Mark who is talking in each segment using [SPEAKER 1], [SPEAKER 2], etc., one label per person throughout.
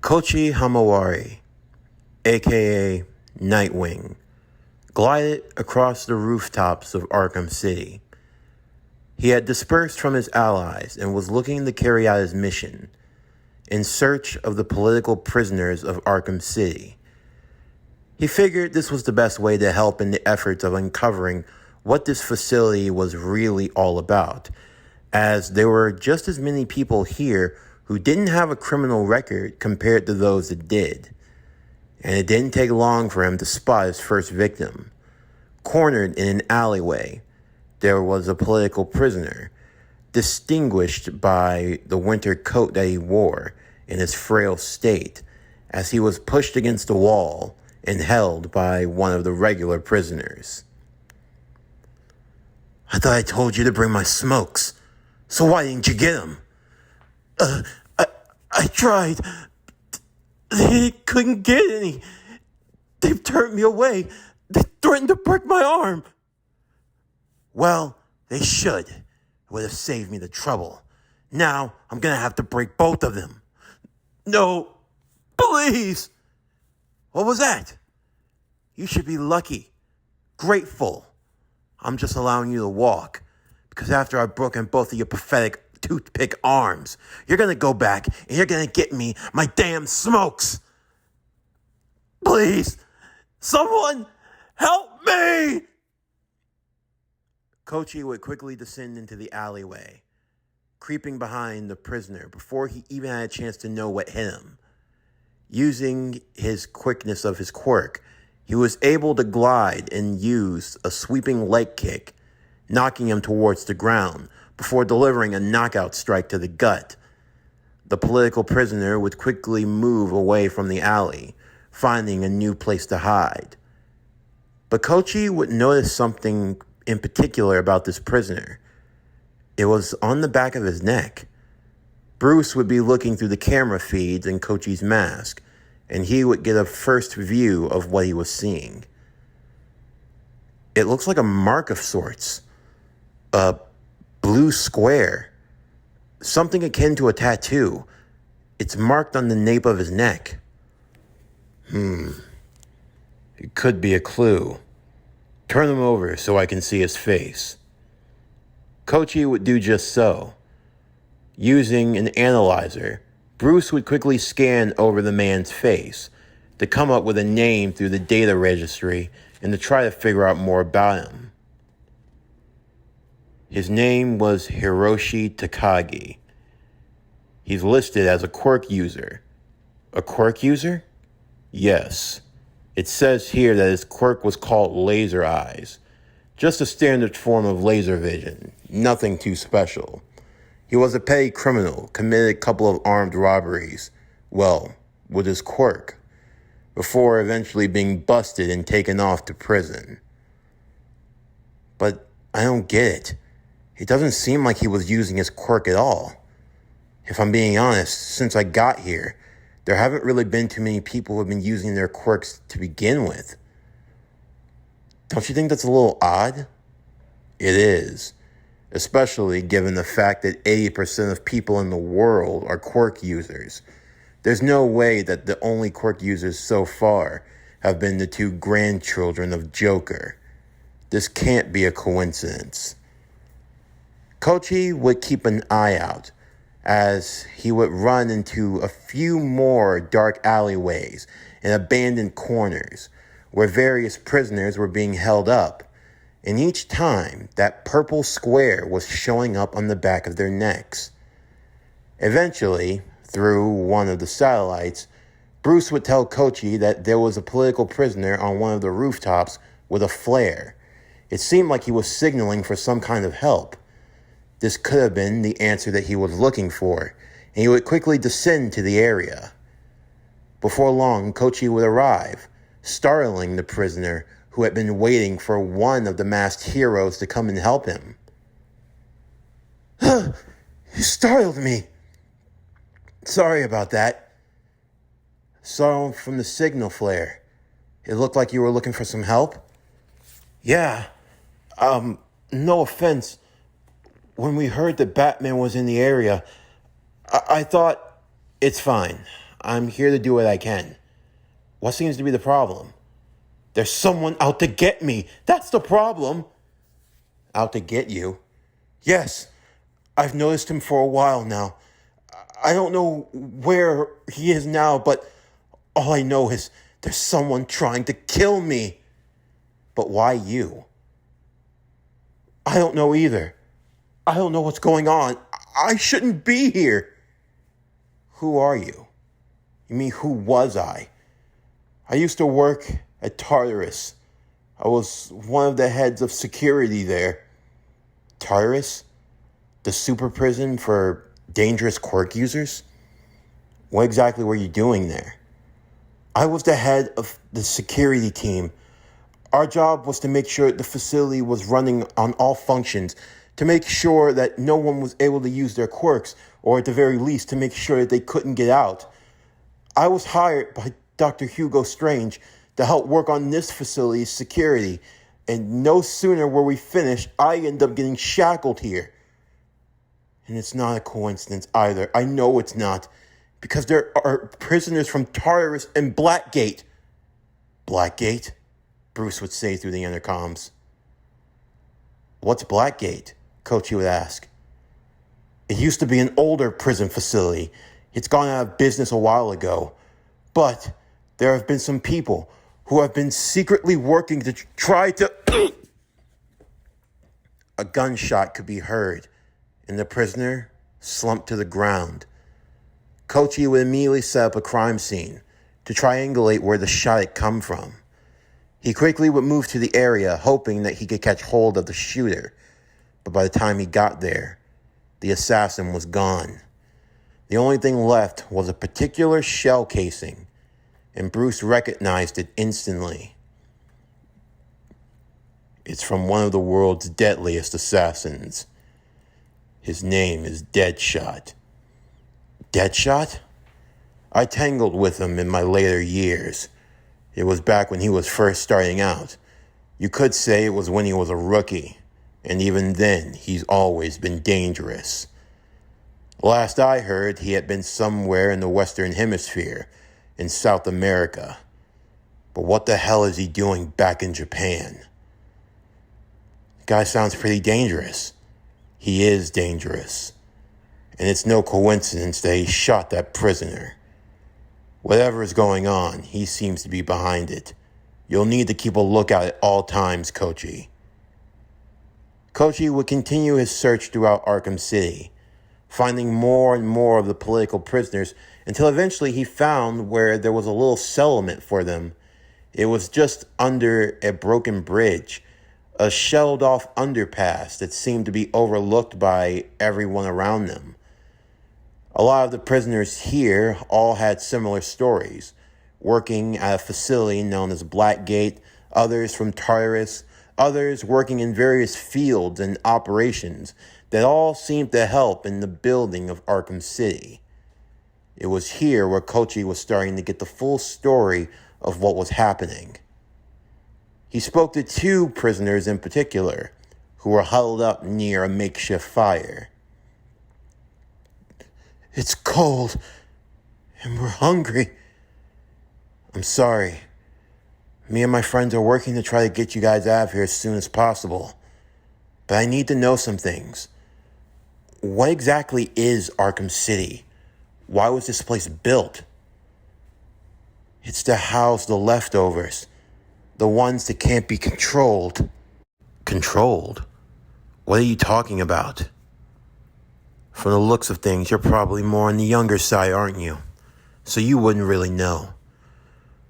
[SPEAKER 1] Kochi Hamawari, aka Nightwing, glided across the rooftops of Arkham City. He had dispersed from his allies and was looking to carry out his mission in search of the political prisoners of Arkham City. He figured this was the best way to help in the efforts of uncovering what this facility was really all about, as there were just as many people here who didn't have a criminal record compared to those that did. And it didn't take long for him to spot his first victim. Cornered in an alleyway, there was a political prisoner, distinguished by the winter coat that he wore in his frail state, as he was pushed against the wall and held by one of the regular prisoners. "I thought I told you to bring my smokes, so why didn't you get them?" I tried. They couldn't get any. They've turned me away. They threatened to break my arm. "Well, they should. It would have saved me the trouble. Now I'm going to have to break both of them." "No, please." "What was that?" "You should be lucky, grateful. I'm just allowing you to walk, because after I've broken both of your pathetic toothpick arms, you're going to go back and you're going to get me my damn smokes. Please, someone help me." Kochi would quickly descend into the alleyway, creeping behind the prisoner before he even had a chance to know what hit him. Using his quickness of his quirk, he was able to glide and use a sweeping leg kick, knocking him towards the ground before delivering a knockout strike to the gut. The political prisoner would quickly move away from the alley, finding a new place to hide. But Kochi would notice something in particular about this prisoner. It was on the back of his neck. Bruce would be looking through the camera feeds in Kochi's mask, and he would get a first view of what he was seeing. It looks like a mark of sorts. A blue square. Something akin to a tattoo. It's marked on the nape of his neck. It could be a clue. Turn him over so I can see his face. Kochi would do just so. Using an analyzer, Bruce would quickly scan over the man's face to come up with a name through the data registry and to try to figure out more about him. His name was Hiroshi Takagi. He's listed as a quirk user. A quirk user? Yes. It says here that his quirk was called laser eyes. Just a standard form of laser vision. Nothing too special. He was a petty criminal, committed a couple of armed robberies. Well, with his quirk. Before eventually being busted and taken off to prison. But I don't get it. It doesn't seem like he was using his quirk at all. If I'm being honest, since I got here, there haven't really been too many people who have been using their quirks to begin with. Don't you think that's a little odd? It is, especially given the fact that 80% of people in the world are quirk users. There's no way that the only quirk users so far have been the two grandchildren of Joker. This can't be a coincidence. Kochi would keep an eye out as he would run into a few more dark alleyways and abandoned corners where various prisoners were being held up, and each time that purple square was showing up on the back of their necks. Eventually, through one of the satellites, Bruce would tell Kochi that there was a political prisoner on one of the rooftops with a flare. It seemed like he was signaling for some kind of help. This could have been the answer that he was looking for, and he would quickly descend to the area. Before long, Kochi would arrive, startling the prisoner who had been waiting for one of the masked heroes to come and help him. "You startled me. Sorry about that. Saw from the signal flare. It looked like you were looking for some help." "Yeah. No offense. When we heard that Batman was in the area, I thought, it's fine. I'm here to do what I can. What seems to be the problem? There's someone out to get me. That's the problem. Out to get you? Yes, I've noticed him for a while now. I don't know where he is now, but all I know is there's someone trying to kill me. But why you? I don't know either. I don't know what's going on. I shouldn't be here. Who are you? You mean, who was I? I used to work at Tartarus. I was one of the heads of security there. Tartarus? The super prison for dangerous quirk users? What exactly were you doing there? I was the head of the security team. Our job was to make sure the facility was running on all functions, to make sure that no one was able to use their quirks, or at the very least, to make sure that they couldn't get out. I was hired by Dr. Hugo Strange to help work on this facility's security, and no sooner were we finished, I ended up getting shackled here. And it's not a coincidence either. I know it's not, because there are prisoners from Tartarus and Blackgate. Blackgate? Bruce would say through the intercoms. What's Blackgate? Kochi would ask. It used to be an older prison facility. It's gone out of business a while ago. But there have been some people who have been secretly working to try to... A gunshot could be heard, and the prisoner slumped to the ground. Kochi would immediately set up a crime scene to triangulate where the shot had come from. He quickly would move to the area, hoping that he could catch hold of the shooter. But by the time he got there, the assassin was gone. The only thing left was a particular shell casing, and Bruce recognized it instantly. It's from one of the world's deadliest assassins. His name is Deadshot. Deadshot? I tangled with him in my later years. It was back when he was first starting out. You could say it was when he was a rookie, and even then, he's always been dangerous. Last I heard, he had been somewhere in the Western Hemisphere, in South America. But what the hell is he doing back in Japan? The guy sounds pretty dangerous. He is dangerous. And it's no coincidence that he shot that prisoner. Whatever is going on, he seems to be behind it. You'll need to keep a lookout at all times, Kochi. Kochi would continue his search throughout Arkham City, finding more and more of the political prisoners until eventually he found where there was a little settlement for them. It was just under a broken bridge, a shelled-off underpass that seemed to be overlooked by everyone around them. A lot of the prisoners here all had similar stories, working at a facility known as Blackgate, others from Tartarus, others working in various fields and operations that all seemed to help in the building of Arkham City. It was here where Kochi was starting to get the full story of what was happening. He spoke to two prisoners in particular, who were huddled up near a makeshift fire. It's cold, and we're hungry. I'm sorry. Me and my friends are working to try to get you guys out of here as soon as possible. But I need to know some things. What exactly is Arkham City? Why was this place built? It's to house the leftovers. The ones that can't be controlled. Controlled? What are you talking about? From the looks of things, you're probably more on the younger side, aren't you? So you wouldn't really know.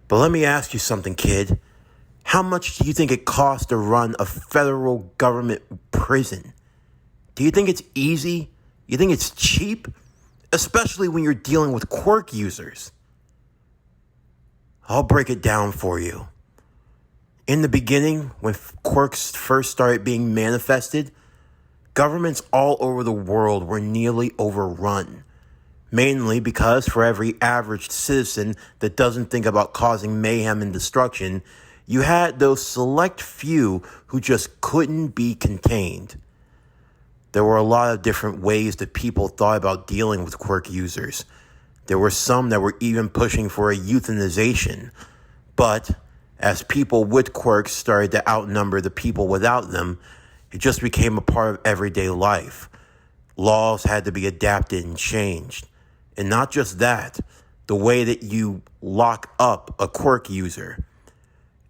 [SPEAKER 1] But let me ask you something, kid. How much do you think it costs to run a federal government prison? Do you think it's easy? You think it's cheap? Especially when you're dealing with quirk users. I'll break it down for you. In the beginning, when quirks first started being manifested, governments all over the world were nearly overrun. Mainly because for every average citizen that doesn't think about causing mayhem and destruction, you had those select few who just couldn't be contained. There were a lot of different ways that people thought about dealing with quirk users. There were some that were even pushing for a euthanization. But as people with quirks started to outnumber the people without them, it just became a part of everyday life. Laws had to be adapted and changed. And not just that, the way that you lock up a quirk user.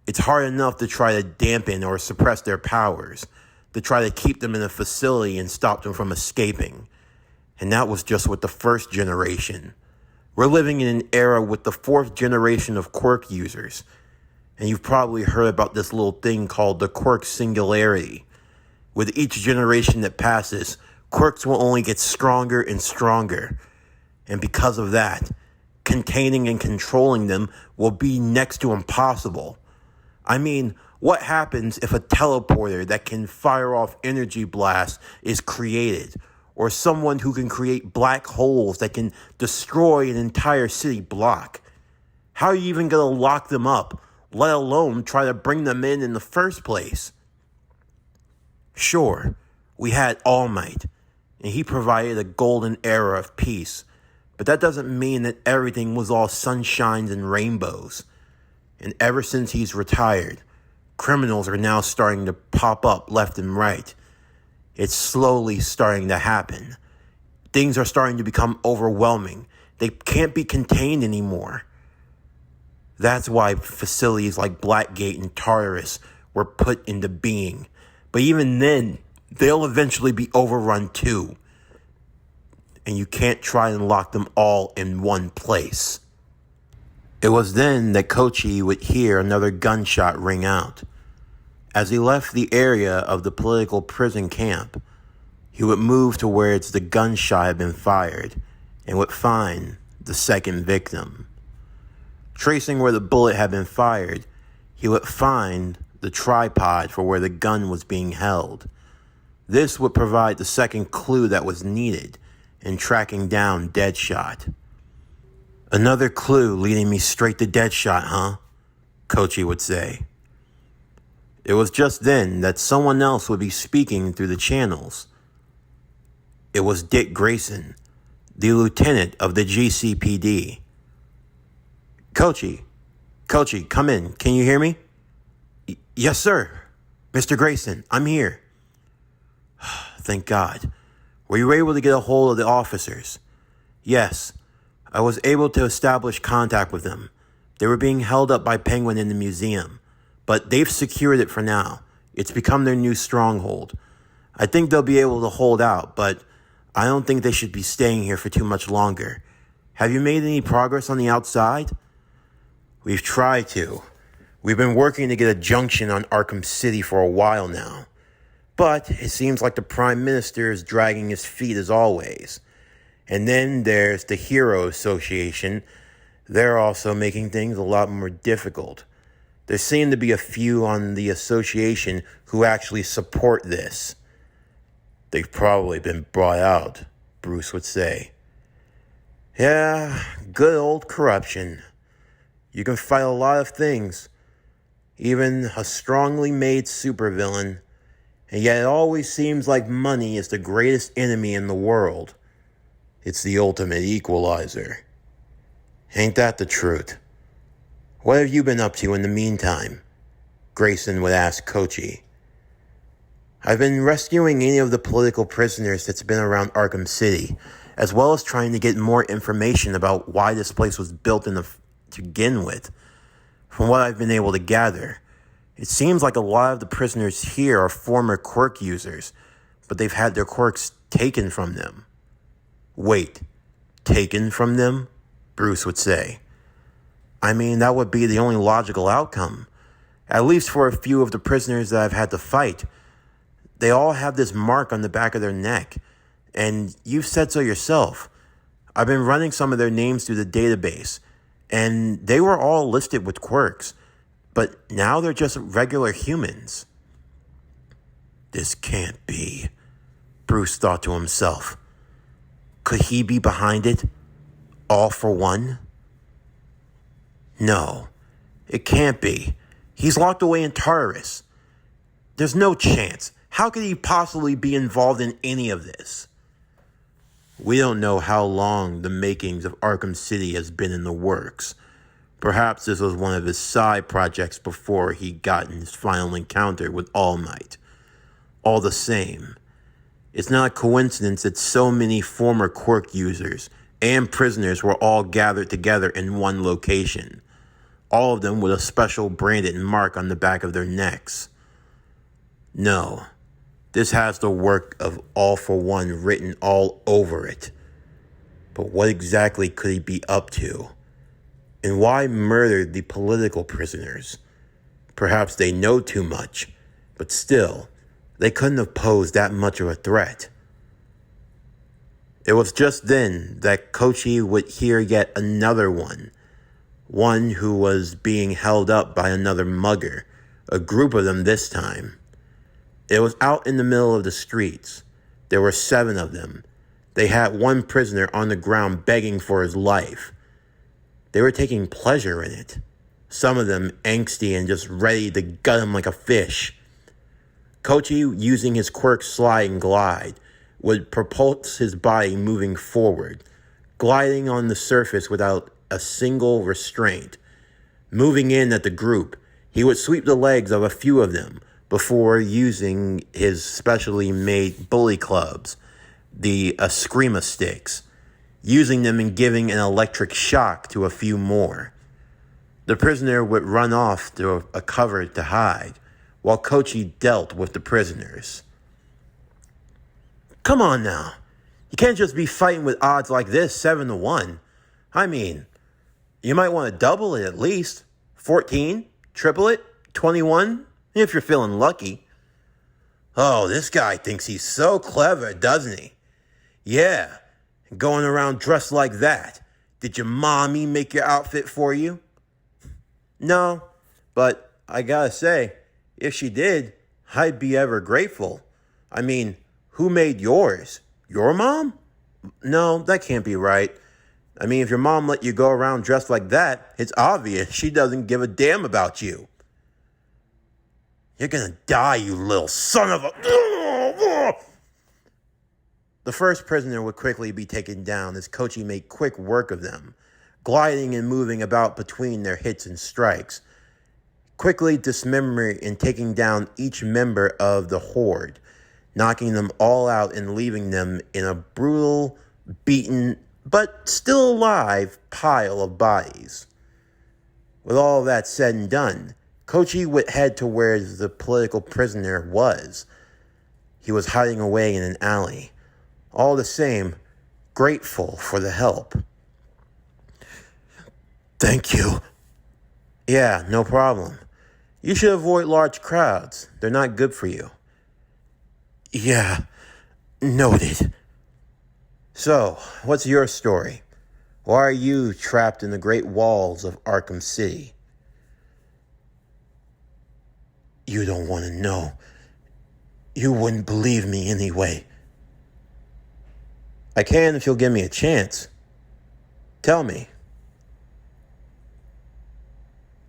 [SPEAKER 1] It's hard enough to try to dampen or suppress their powers, to try to keep them in a facility and stop them from escaping. And that was just with the first generation. We're living in an era with the fourth generation of quirk users. And you've probably heard about this little thing called the quirk singularity. With each generation that passes, quirks will only get stronger and stronger. And because of that, containing and controlling them will be next to impossible. I mean, what happens if a teleporter that can fire off energy blasts is created? Or someone who can create black holes that can destroy an entire city block? How are you even going to lock them up, let alone try to bring them in the first place? Sure, we had All Might, and he provided a golden era of peace, but that doesn't mean that everything was all sunshines and rainbows. And ever since he's retired, criminals are now starting to pop up left and right. It's slowly starting to happen. Things are starting to become overwhelming. They can't be contained anymore. That's why facilities like Blackgate and Tartarus were put into being. But even then, they'll eventually be overrun too. And you can't try and lock them all in one place. It was then that Kochi would hear another gunshot ring out. As he left the area of the political prison camp, he would move to where the gunshot had been fired and would find the second victim. Tracing where the bullet had been fired, he would find the tripod for where the gun was being held. This would provide the second clue that was needed in tracking down Deadshot. Another clue leading me straight to Deadshot, huh? Kochi would say. It was just then that someone else would be speaking through the channels. It was Dick Grayson, the lieutenant of the GCPD. Kochi, come in. Can you hear me? Yes, sir. Mr. Grayson, I'm here. Thank God. Were you able to get a hold of the officers? Yes. I was able to establish contact with them. They were being held up by Penguin in the museum, but they've secured it for now. It's become their new stronghold. I think they'll be able to hold out, but I don't think they should be staying here for too much longer. Have you made any progress on the outside? We've tried to. We've been working to get a junction on Arkham City for a while now. But it seems like the Prime Minister is dragging his feet as always. And then there's the Hero Association. They're also making things a lot more difficult. There seem to be a few on the association who actually support this. They've probably been brought out, Bruce would say. Yeah, good old corruption. You can fight a lot of things, even a strongly made supervillain, and yet it always seems like money is the greatest enemy in the world. It's the ultimate equalizer. Ain't that the truth? What have you been up to in the meantime? Grayson would ask Kochi. I've been rescuing any of the political prisoners that's been around Arkham City, as well as trying to get more information about why this place was built to begin with. From what I've been able to gather, it seems like a lot of the prisoners here are former quirk users, but they've had their quirks taken from them. Wait, taken from them? Bruce would say. I mean, that would be the only logical outcome. At least for a few of the prisoners that I've had to fight. They all have this mark on the back of their neck. And you've said so yourself. I've been running some of their names through the database. And they were all listed with quirks. But now they're just regular humans. This can't be, Bruce thought to himself. Could he be behind it? All for one? No, it can't be. He's locked away in Tartarus. There's no chance. How could he possibly be involved in any of this? We don't know how long the makings of Arkham City has been in the works. Perhaps this was one of his side projects before he got in his final encounter with All Might. All the same, it's not a coincidence that so many former quirk users and prisoners were all gathered together in one location, all of them with a special branded mark on the back of their necks. No, this has the work of All for One written all over it. But what exactly could he be up to? And why murder the political prisoners? Perhaps they know too much, but still, they couldn't have posed that much of a threat. It was just then that Kochi would hear yet another one who was being held up by another mugger, a group of them this time. It was out in the middle of the streets. There were 7 of them. They had one prisoner on the ground begging for his life. They were taking pleasure in it. Some of them angsty and just ready to gut him like a fish. Kochi, using his quirk slide and glide, would propulse his body moving forward, gliding on the surface without a single restraint. Moving in at the group, he would sweep the legs of a few of them before using his specially made bully clubs, the Eskrima sticks, using them and giving an electric shock to a few more. The prisoner would run off to a cover to hide, while Kochi dealt with the prisoners. Come on now. You can't just be fighting with odds like this, 7-1. I mean, you might want to double it at least. 14, triple it, 21, if you're feeling lucky. Oh, this guy thinks he's so clever, doesn't he? Yeah, going around dressed like that. Did your mommy make your outfit for you? No, but I gotta say, if she did, I'd be ever grateful. I mean, who made yours? Your mom? No, that can't be right. I mean, if your mom let you go around dressed like that, it's obvious she doesn't give a damn about you. You're gonna die, you little son of a... The first prisoner would quickly be taken down as Kochi made quick work of them, gliding and moving about between their hits and strikes, quickly dismembering and taking down each member of the horde, knocking them all out and leaving them in a brutal, beaten, but still alive pile of bodies. With all that said and done, Kochi would head to where the political prisoner was. He was hiding away in an alley. All the same, grateful for the help. Thank you. Yeah, no problem. You should avoid large crowds. They're not good for you. Yeah, noted. So, what's your story? Why are you trapped in the great walls of Arkham City? You don't want to know. You wouldn't believe me anyway. I can if you'll give me a chance. Tell me.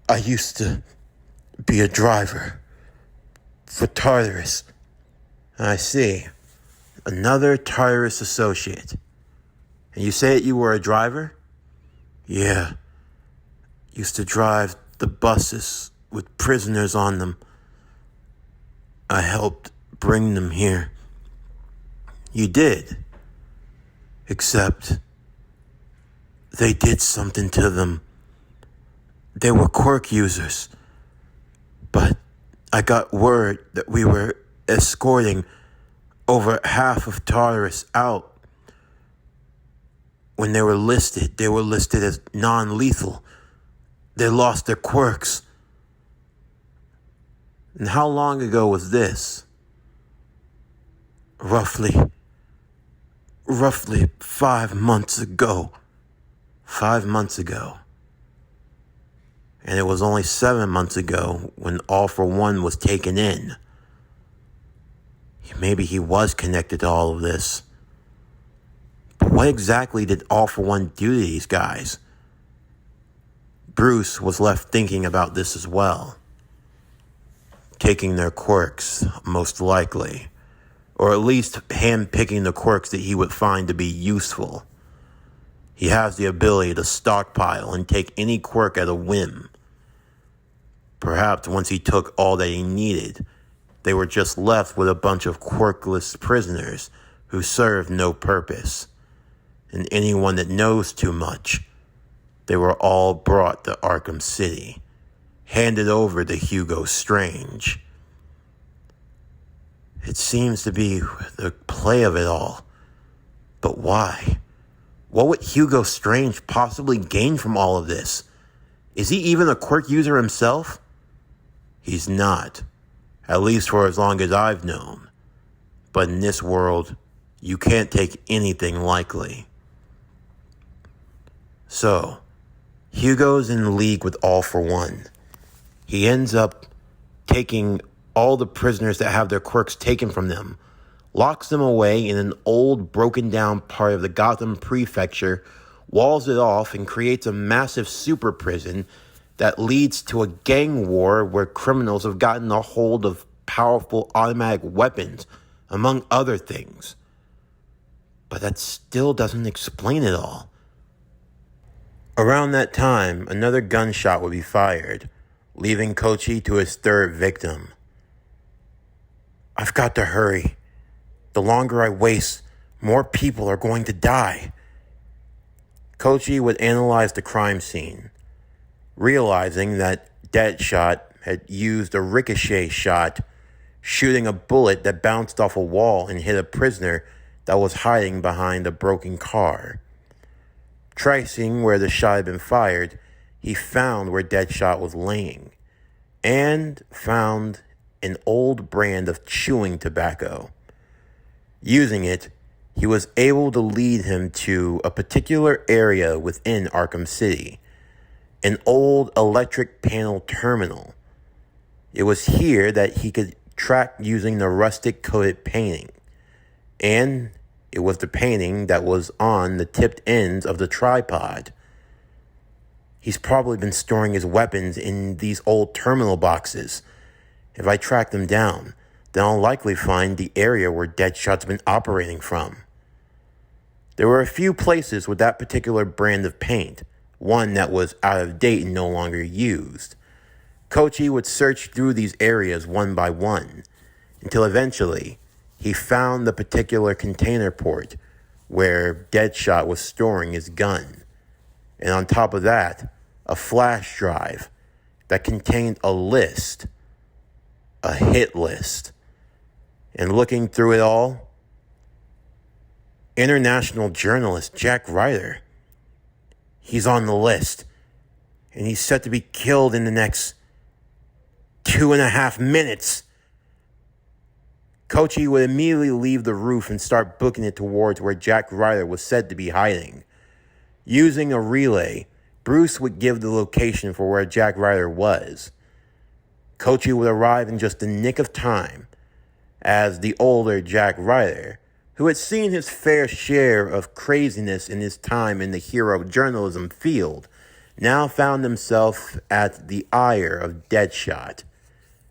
[SPEAKER 1] I used to be a driver for Tartarus. I see. Another Tartarus associate. And you say that you were a driver? Yeah. Used to drive the buses with prisoners on them. I helped bring them here. You did? Except they did something to them. They were quirk users. But I got word that we were escorting over half of Tartarus out. When they were listed as non-lethal. They lost their quirks. And how long ago was this? Roughly 5 months ago. 5 months ago. And it was only 7 months ago when All for One was taken in. Maybe he was connected to all of this. But what exactly did All for One do to these guys? Bruce was left thinking about this as well. Taking their quirks, most likely. or at least hand-picking the quirks that he would find to be useful. He has the ability to stockpile and take any quirk at a whim. Perhaps once he took all that he needed, they were just left with a bunch of quirkless prisoners who served no purpose. And anyone that knows too much, they were all brought to Arkham City, handed over to Hugo Strange. It seems to be the play of it all. But why? What would Hugo Strange possibly gain from all of this? Is he even a quirk user himself? He's not, at least for as long as I've known. But in this world, you can't take anything lightly. So, Hugo's in league with All for One. He ends up taking all the prisoners that have their quirks taken from them, locks them away in an old, broken-down part of the Gotham Prefecture, walls it off, and creates a massive super prison that leads to a gang war where criminals have gotten a hold of powerful automatic weapons, among other things. But that still doesn't explain it all. Around that time, another gunshot would be fired, leaving Kochi to his third victim. I've got to hurry. The longer I waste, more people are going to die. Kochi would analyze the crime scene, realizing that Deadshot had used a ricochet shot, shooting a bullet that bounced off a wall and hit a prisoner that was hiding behind a broken car. Tracing where the shot had been fired, he found where Deadshot was laying, and found an old brand of chewing tobacco. Using it, he was able to lead him to a particular area within Arkham City, an old electric panel terminal. It was here that he could track using the rustic coated painting, and it was the painting that was on the tipped ends of the tripod. He's probably been storing his weapons in these old terminal boxes. If I track them down, then I'll likely find the area where Deadshot's been operating from. There were a few places with that particular brand of paint, one that was out of date and no longer used. Kochi would search through these areas one by one, until eventually he found the particular container port where Deadshot was storing his gun. And on top of that, a flash drive that contained a list, a hit list. And looking through it all, international journalist Jack Ryder, he's on the list. And he's set to be killed in the next 2.5 minutes. Kochi would immediately leave the roof and start booking it towards where Jack Ryder was said to be hiding. Using a relay, Bruce would give the location for where Jack Ryder was. Kochi would arrive in just the nick of time, as the older Jack Ryder, who had seen his fair share of craziness in his time in the hero journalism field, now found himself at the ire of Deadshot.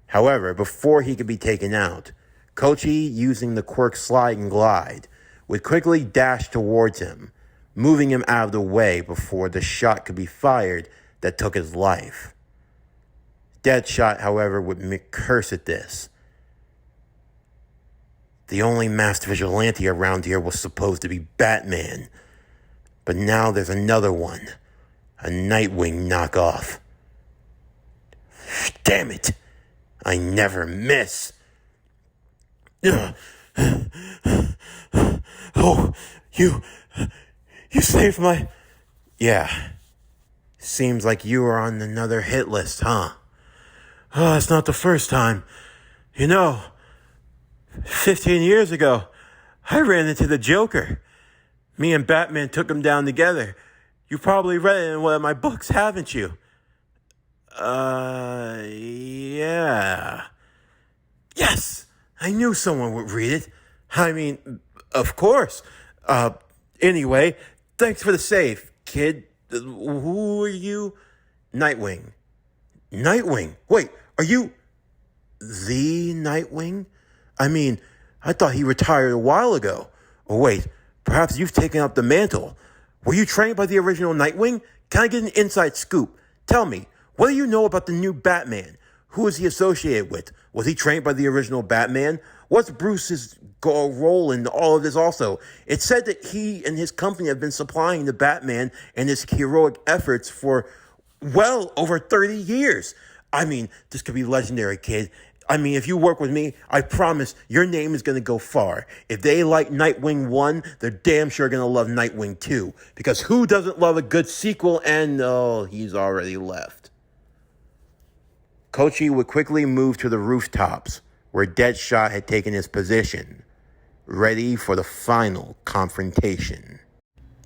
[SPEAKER 1] However, before he could be taken out, Kochi, using the quirk Slide and Glide, would quickly dash towards him, moving him out of the way before the shot could be fired that took his life. Deadshot, however, would curse at this. The only masked vigilante around here was supposed to be Batman, but now there's another one, a Nightwing knockoff. Damn it! I never miss! Oh, you saved my... Yeah, seems like you were on another hit list, huh? Oh, it's not the first time. 15 years ago, I ran into the Joker. Me and Batman took him down together. You probably read it in one of my books, haven't you? Yeah. Yes! I knew someone would read it. I mean, of course. Anyway, thanks for the save, kid. Who are you? Nightwing. Nightwing? Wait, are you the Nightwing? I mean, I thought he retired a while ago. Oh, wait, perhaps you've taken up the mantle. Were you trained by the original Nightwing? Can I get an inside scoop? Tell me, what do you know about the new Batman? Who is he associated with? Was he trained by the original Batman? What's Bruce's role in all of this also? It's said that he and his company have been supplying the Batman and his heroic efforts for well over 30 years. I mean, this could be legendary, kid. I mean, if you work with me, I promise your name is going to go far. If they like Nightwing 1, they're damn sure going to love Nightwing 2. Because who doesn't love a good sequel? And, oh, he's already left. Kochi would quickly move to the rooftops, where Deadshot had taken his position, ready for the final confrontation.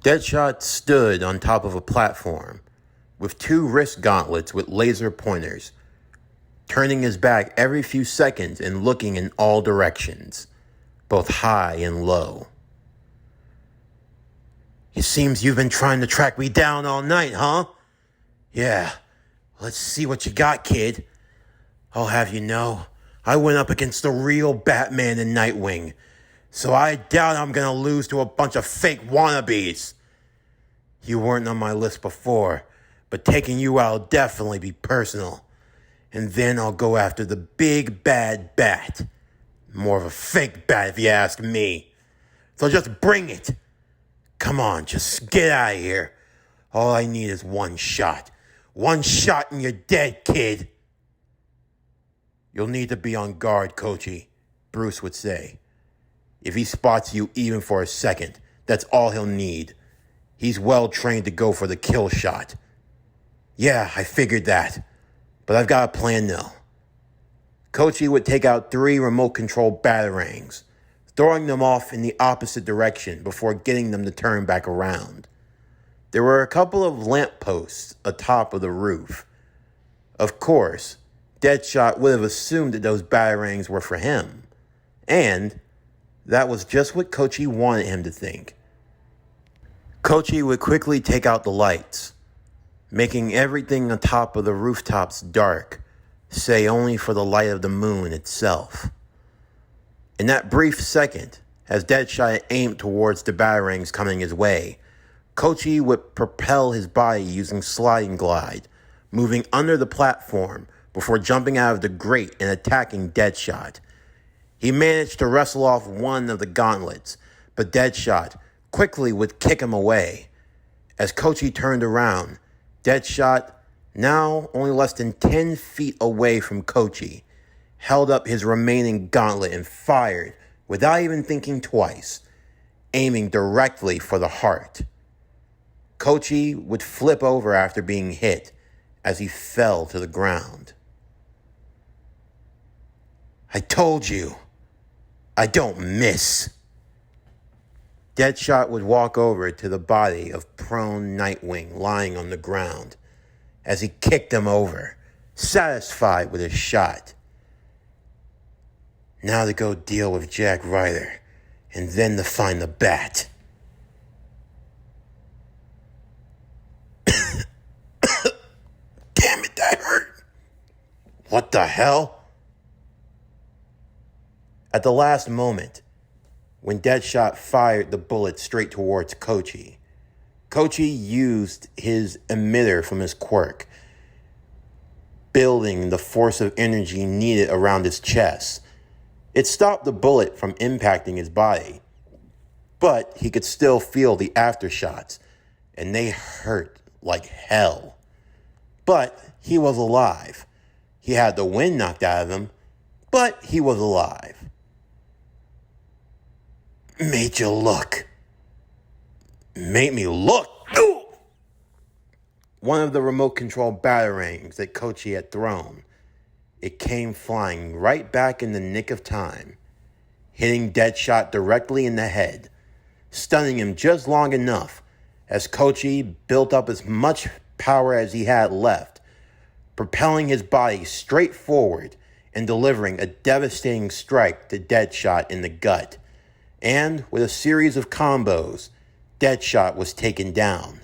[SPEAKER 1] Deadshot stood on top of a platform, with 2 wrist gauntlets with laser pointers, turning his back every few seconds and looking in all directions, both high and low. It seems you've been trying to track me down all night, huh? Yeah, let's see what you got, kid. I'll have you know, I went up against the real Batman and Nightwing, so I doubt I'm gonna lose to a bunch of fake wannabes. You weren't on my list before, but taking you out will definitely be personal. And then I'll go after the big bad bat. More of a fake bat if you ask me. So just bring it. Come on, just get out of here. All I need is one shot. One shot and you're dead, kid. You'll need to be on guard, Kochi, Bruce would say. If he spots you even for a second, that's all he'll need. He's well trained to go for the kill shot. Yeah, I figured that. But I've got a plan now. Kochi would take out 3 remote-control batarangs, throwing them off in the opposite direction before getting them to turn back around. There were a couple of lampposts atop of the roof. Of course, Deadshot would have assumed that those batarangs were for him. And that was just what Kochi wanted him to think. Kochi would quickly take out the lights, making everything on top of the rooftops dark, save only for the light of the moon itself. In that brief second, as Deadshot aimed towards the batarangs coming his way, Kochi would propel his body using sliding glide, moving under the platform before jumping out of the grate and attacking Deadshot. He managed to wrestle off one of the gauntlets, but Deadshot quickly would kick him away. As Kochi turned around, Deadshot, now only less than 10 feet away from Kochi, held up his remaining gauntlet and fired without even thinking twice, aiming directly for the heart. Kochi would flip over after being hit as he fell to the ground. I told you, I don't miss. Deadshot would walk over to the body of prone Nightwing lying on the ground as he kicked him over, satisfied with his shot. Now to go deal with Jack Ryder, and then to find the bat. Damn it, that hurt. What the hell? At the last moment, when Deadshot fired the bullet straight towards Kochi, Kochi used his emitter from his quirk, building the force of energy needed around his chest. It stopped the bullet from impacting his body, but he could still feel the aftershocks, and they hurt like hell. But he was alive. He had the wind knocked out of him, but he was alive. Made you look. Made me look. Ooh! One of the remote control batarangs that Kochi had thrown, it came flying right back in the nick of time, hitting Deadshot directly in the head, stunning him just long enough as Kochi built up as much power as he had left, propelling his body straight forward and delivering a devastating strike to Deadshot in the gut. And with a series of combos, Deadshot was taken down,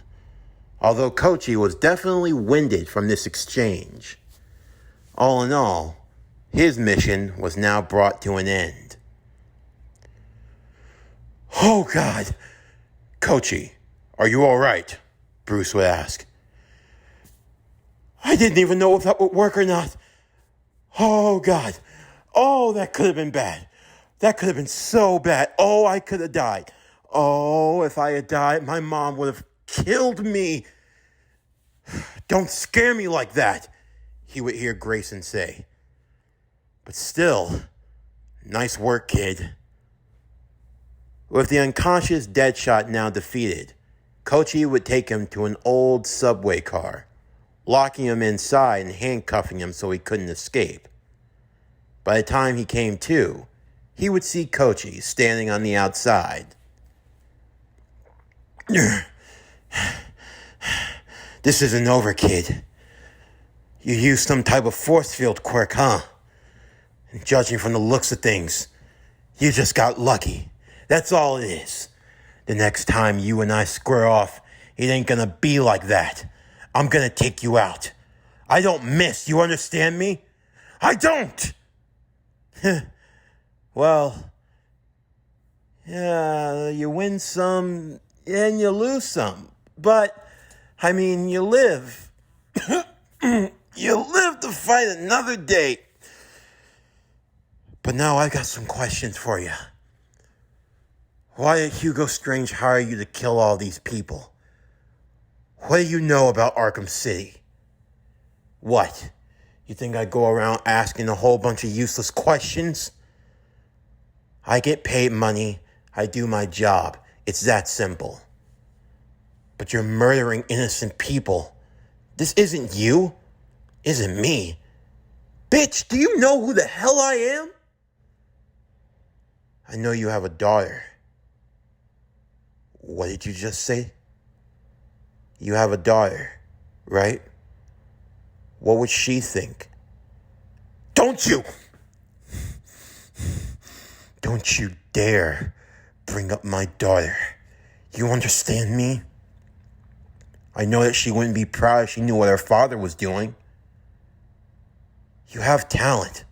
[SPEAKER 1] although Kochi was definitely winded from this exchange. All in all, his mission was now brought to an end. Oh, God. Kochi, are you all right? Bruce would ask. I didn't even know if that would work or not. Oh, God. Oh, that could have been bad. That could have been so bad. Oh, I could have died. Oh, if I had died, my mom would have killed me. Don't scare me like that, he would hear Grayson say. But still, nice work, kid. With the unconscious Deadshot now defeated, Kochi would take him to an old subway car, locking him inside and handcuffing him so he couldn't escape. By the time he came to, he would see Kochi standing on the outside. This isn't over, kid. You used some type of force field quirk, huh? And judging from the looks of things, you just got lucky. That's all it is. The next time you and I square off, it ain't gonna be like that. I'm gonna take you out. I don't miss, you understand me? I don't! Well, yeah, you win some and you lose some. But, I mean, you live. You live to fight another day. But now I got some questions for you. Why did Hugo Strange hire you to kill all these people? What do you know about Arkham City? What? You think I go around asking a whole bunch of useless questions? I get paid money. I do my job. It's that simple. But you're murdering innocent people. This isn't you. Isn't me. Bitch, do you know who the hell I am? I know you have a daughter. What did you just say? You have a daughter, right? What would she think? Don't you dare bring up my daughter. You understand me? I know that she wouldn't be proud if she knew what her father was doing. You have talent.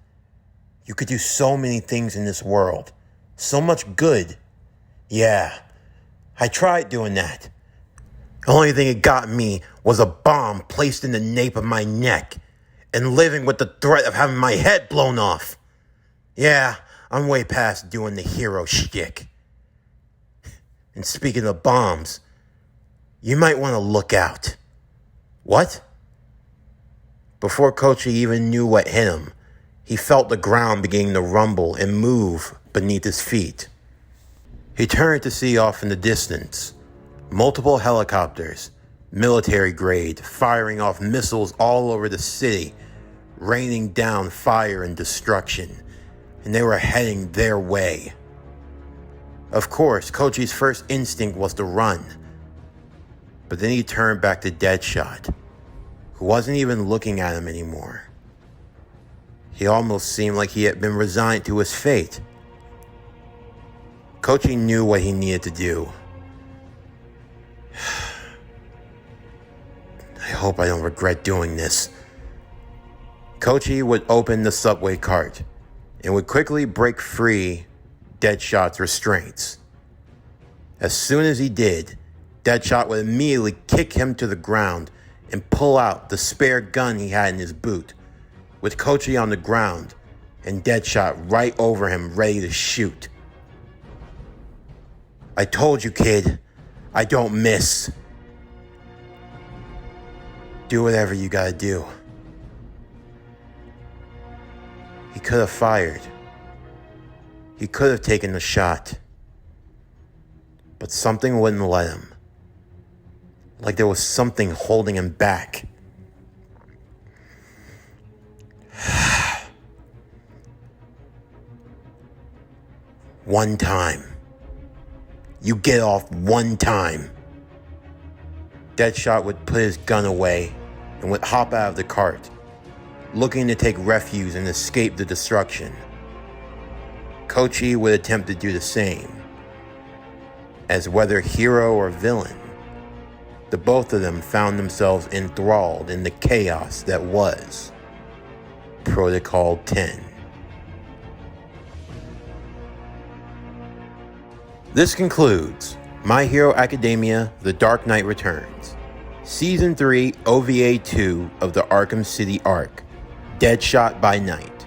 [SPEAKER 1] You could do so many things in this world. So much good. Yeah, I tried doing that. The only thing it got me was a bomb placed in the nape of my neck and living with the threat of having my head blown off. Yeah, I'm way past doing the hero shtick. And speaking of bombs, you might want to look out. What? Before Kochi even knew what hit him, he felt the ground beginning to rumble and move beneath his feet. He turned to see off in the distance multiple helicopters, military grade, firing off missiles all over the city, raining down fire and destruction, and they were heading their way. Of course, Kochi's first instinct was to run, but then he turned back to Deadshot, who wasn't even looking at him anymore. He almost seemed like he had been resigned to his fate. Kochi knew what he needed to do. I hope I don't regret doing this. Kochi would open the subway cart and would quickly break free Deadshot's restraints. As soon as he did, Deadshot would immediately kick him to the ground and pull out the spare gun he had in his boot, with Kochi on the ground and Deadshot right over him ready to shoot. I told you, kid, I don't miss. Do whatever you gotta do. He could have fired. He could have taken the shot. But something wouldn't let him. Like there was something holding him back. One time. You get off one time. Deadshot would put his gun away and would hop out of the cart, looking to take refuge and escape the destruction. Kochi would attempt to do the same. As whether hero or villain, the both of them found themselves enthralled in the chaos that was Protocol 10. This concludes My Hero Academia: The Dark Knight Returns, Season 3 OVA 2 of the Arkham City arc, Deadshot by Night.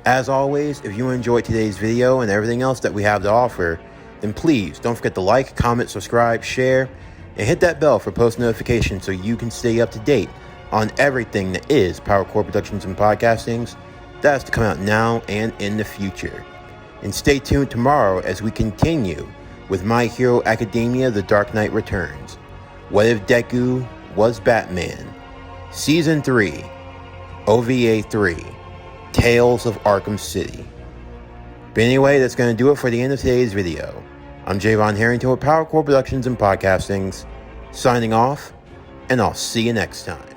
[SPEAKER 1] As always, if you enjoyed today's video and everything else that we have to offer, then please don't forget to like, comment, subscribe, share, and hit that bell for post notifications so you can stay up to date on everything that is Power Core Productions and Podcastings that has to come out now and in the future. And stay tuned tomorrow as we continue with My Hero Academia: The Dark Knight Returns. What if Deku was Batman? Season 3, OVA 3, Tales of Arkham City. But anyway, that's going to do it for the end of today's video. I'm Javon Harrington with Power Core Productions and Podcastings, signing off, and I'll see you next time.